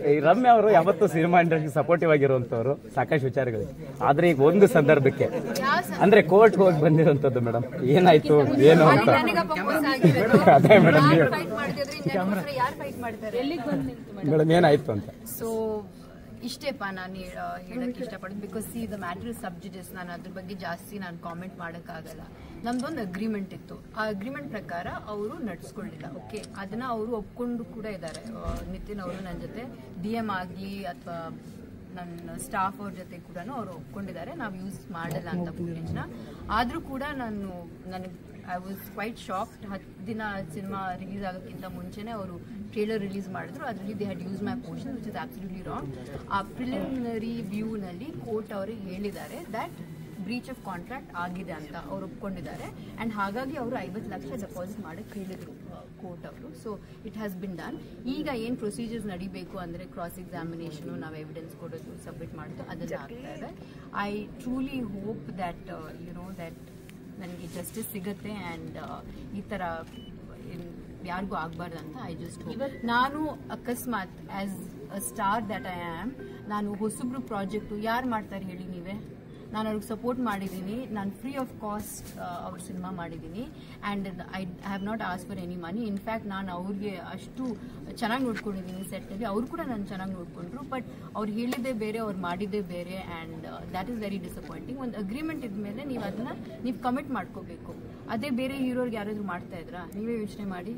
ಈ ರಮ್ಯಾ ಅವರು ಯಾವತ್ತೂ ಸಿನಿಮಾ ಇಂಡಸ್ಟ್ರಿಗೆ ಸಪೋರ್ಟಿವ್ ಆಗಿರುವಂತವ್ರು ಸಾಕಷ್ಟು ವಿಚಾರಗಳಿದೆ. ಆದ್ರೆ ಈಗ ಒಂದು ಸಂದರ್ಭಕ್ಕೆ ಅಂದ್ರೆ ಕೋರ್ಟ್ ಹೋಗಿ ಬಂದಿರುವಂತದ್ದು ಮೇಡಮ್, ಏನಾಯ್ತು ಏನು ಅಂತ. ಅದೇ ಮೇಡಮ್ ಮೇಡಮ್ ಏನಾಯ್ತು ಅಂತ. ಸೊ ಇಷ್ಟೇಪ್ಪ ನಾನು ಹೇಳಕ್ ಇಷ್ಟಪಡೋದು. ಬಿಕಾಸ್ ಸಿ ದ ಮ್ಯಾಟರ್ ಸಬ್ಜುಡಿಸ್, ನಾನು ಅದ್ರ ಬಗ್ಗೆ ಜಾಸ್ತಿ ನಾನು ಕಾಮೆಂಟ್ ಮಾಡೋಕ್ಕಾಗಲ್ಲ. ನಮ್ದೊಂದು ಅಗ್ರಿಮೆಂಟ್ ಇತ್ತು, ಆ ಅಗ್ರಿಮೆಂಟ್ ಪ್ರಕಾರ ಅವರು ನಡ್ಸ್ಕೊಳ್ಳಿಲ್ಲ. ಓಕೆ, ಅದನ್ನ ಅವರು ಒಪ್ಕೊಂಡು ಕೂಡ ಇದ್ದಾರೆ. ನಿತಿನ್ ಅವರು ನನ್ನ ಜೊತೆ DM ಆಗಲಿ ಅಥವಾ ನನ್ನ ಸ್ಟಾಫ್ ಅವ್ರ ಜೊತೆ ಕೂಡ ಅವರು ಒಪ್ಕೊಂಡಿದ್ದಾರೆ ನಾವು ಯೂಸ್ ಮಾಡಲ್ಲ ಅಂತ ಫುಟೇಜ್ನ. ಆದರೂ ಕೂಡ ನನಗೆ ಐ ವಾಸ್ ಕ್ವೈಟ್ ಶಾಕ್ಡ್. 10 ದಿನ ಸಿನಿಮಾ ರಿಲೀಸ್ ಆಗೋಕ್ಕಿಂತ ಮುಂಚೆನೇ ಅವರು ಟ್ರೇಲರ್ ರಿಲೀಸ್ ಮಾಡಿದ್ರು. ಅದರಲ್ಲಿ they had use my portion which is absolutely wrong. ಆ ಪ್ರಿಲಿಮಿನರಿ ವ್ಯೂನಲ್ಲಿ ಕೋರ್ಟ್ ಅವರಿಗೆ ಹೇಳಿದ್ದಾರೆ ದಟ್ ಬ್ರೀಚ್ ಆಫ್ ಕಾಂಟ್ರಾಕ್ಟ್ ಆಗಿದೆ ಅಂತ ಅವ್ರು ಒಪ್ಕೊಂಡಿದ್ದಾರೆ. ಆ್ಯಂಡ್ ಹಾಗಾಗಿ ಅವರು 50 ಲಕ್ಷ ಡೆಪಾಸಿಟ್ ಮಾಡೋಕ್ಕೆ ಹೇಳಿದರು ಕೋರ್ಟ್ ಅವರು. So it has been done. ಈಗ ಏನು ಪ್ರೊಸೀಜರ್ಸ್ ನಡಿಬೇಕು ಅಂದರೆ ಕ್ರಾಸ್ ಎಕ್ಸಾಮಿನೇಷನು, ನಾವು ಎವಿಡೆನ್ಸ್ ಕೊಡೋದು, ಸಬ್ಮಿಟ್ ಮಾಡೋದು, ಅದೆಲ್ಲ ಆಗ್ತಾ ಇದೆ. I truly hope that that ನನಗೆ ಜಸ್ಟಿಸ್ ಸಿಗುತ್ತೆ ಆ್ಯಂಡ್ ಈ ಥರ ಯಾರಿಗೂ ಆಗಬಾರ್ದು ಅಂತ ಐ ಜಸ್ಟ್ ಹೋಪ್. ನಾನು ಅಕಸ್ಮಾತ್ as a star that I am, ನಾನು ಹೊಸಬ್ರು ಪ್ರಾಜೆಕ್ಟು ಯಾರು ಮಾಡ್ತಾರೆ ಹೇಳಿ ನೀವೇ? ನಾನು ಅವ್ರಿಗೆ ಸಪೋರ್ಟ್ ಮಾಡಿದ್ದೀನಿ, ನಾನು ಫ್ರೀ ಆಫ್ ಕಾಸ್ಟ್ ಅವ್ರ ಸಿನಿಮಾ ಮಾಡಿದ್ದೀನಿ. And I have not ask for any money. In fact ನಾನು ಅವ್ರಿಗೆ ಅಷ್ಟು ಚೆನ್ನಾಗಿ ನೋಡ್ಕೊಂಡಿದ್ದೀನಿ ಸೆಟ್ಟಲ್ಲಿ, ಅವ್ರು ಕೂಡ ನಾನು ಚೆನ್ನಾಗಿ ನೋಡಿಕೊಂಡ್ರು. ಬಟ್ ಅವ್ರು ಹೇಳಿದ್ದೇ ಬೇರೆ, ಅವ್ರು ಮಾಡಿದ್ದೇ ಬೇರೆ. And that is very disappointing. ಒಂದು ಅಗ್ರಿಮೆಂಟ್ ಇದ್ಮೇಲೆ ನೀವು ಅದನ್ನ ಕಮಿಟ್ ಮಾಡ್ಕೋಬೇಕು. ಅದೇ ಬೇರೆ ಹೀರೋರ್ಗೆ ಯಾರಾದರೂ ಮಾಡ್ತಾ ಇದ್ರಾ? ನೀವೇ ಯೋಚನೆ ಮಾಡಿ,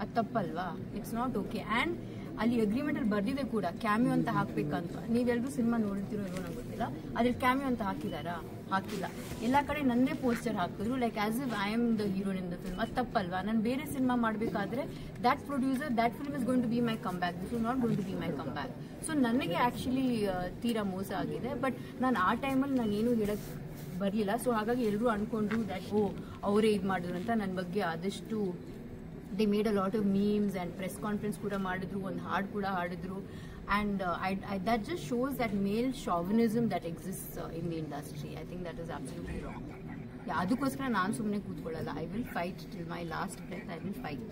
ಅದು ತಪ್ಪಲ್ವಾ? It's not okay. ಆ್ಯಂಡ್ ಅಲ್ಲಿ ಅಗ್ರಿಮೆಂಟಲ್ಲಿ ಬರ್ದಿದೆ ಕೂಡ ಕ್ಯಾಮಿಯೋ ಅಂತ ಹಾಕ್ಬೇಕಂತ. ನೀವೆಲ್ಲರೂ ಸಿನಿಮಾ ನೋಡ್ತಿರೋ ಇರೋ ನಂಗೆ ಗೊತ್ತಿಲ್ಲ, ಅದ್ರಲ್ಲಿ ಕ್ಯಾಮಿಯೋ ಅಂತ ಹಾಕಿದಾರಾ? ಹಾಕಿಲ್ಲ. ಎಲ್ಲ ಕಡೆ ನನ್ನದೇ ಪೋಸ್ಟರ್ ಹಾಕಿದ್ರು, like as if I am the heroine in the film. ಅದು ತಪ್ಪಲ್ವಾ? ನಾನು ಬೇರೆ ಸಿನಿಮಾ ಮಾಡಬೇಕಾದ್ರೆ that producer that film is going to be my comeback, this is not going to be my comeback. So ನನಗೆ actually ತೀರಾ ಮೋಸ ಆಗಿದೆ. But ನಾನು ಆ ಟೈಮಲ್ಲಿ ನಾನೇನು ಹೇಳಕ್ಕೆ ಬರಲಿಲ್ಲ. ಸೊ ಹಾಗಾಗಿ ಎಲ್ಲರೂ ಅಂದ್ಕೊಂಡ್ರು ದ್ಯಾಟ್ ಅವರೇ ಇದು ಮಾಡಿದ್ರು ಅಂತ. ನನ್ನ ಬಗ್ಗೆ ಆದಷ್ಟು they made a lot of memes and press conference kuda madidru, one haad kuda haadidru. And that just shows that male chauvinism that exists in the industry. I think that is absolutely wrong. Yeah, adukoskara naan sumne kootkolalla. I will fight till my last breath. I will fight.